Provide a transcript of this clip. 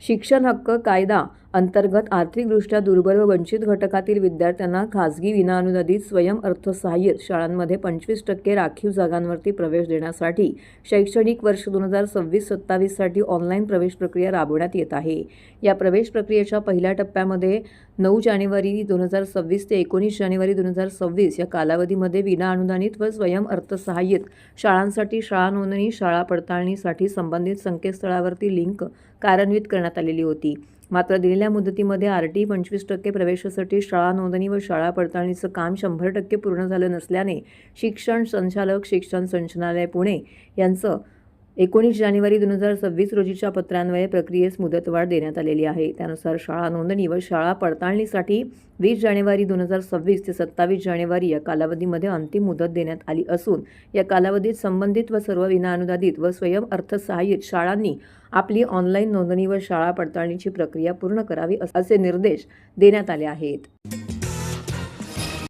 शिक्षण हक्क कायदा अंतर्गत आर्थिकदृष्ट्या दुर्बल व वंचित घटकातील विद्यार्थ्यांना खासगी विनाअनुदानित स्वयंअर्थसहाय्यित शाळांमध्ये 25% राखीव जागांवरती प्रवेश देण्यासाठी शैक्षणिक वर्ष 2026-27 साठी ऑनलाईन प्रवेश प्रक्रिया राबवण्यात येत आहे। या प्रवेश प्रक्रियेच्या पहिल्या टप्प्यामध्ये 9 जानेवारी 2026 ते 19 जानेवारी 2026 या कालावधीमध्ये विनाअनुदानित व स्वयंअर्थसहाय्यित शाळांसाठी शाळा नोंदणी, शाळा पडताळणीसाठी संबंधित संकेतस्थळावरती लिंक कार्यान्वित करण्यात आलेली होती। मात्र दिलेल्या मुदतीमध्ये RT 25% प्रवेशासाठी शाळा नोंदणी व शाळा पडताळणीचं काम 100% पूर्ण झालं नसल्याने शिक्षण संचालक, शिक्षण संचालनालय पुणे यांचं 19 जानेवारी 2026 रोजीच्या पत्रान्वये प्रक्रियेस मुदतवाढ देण्यात आलेली आहे। त्यानुसार शाळा नोंदणी व शाळा पडताळणीसाठी 20 जानेवारी 2026 ते 27 जानेवारी या कालावधीमध्ये अंतिम मुदत देण्यात आली असून या कालावधीत संबंधित व सर्व विनाअनुदानित व स्वयंअर्थसहाय्यित शाळांनी आपली ऑनलाईन नोंदणी व शाळा पडताळणीची प्रक्रिया पूर्ण करावी असे निर्देश देण्यात आले आहेत।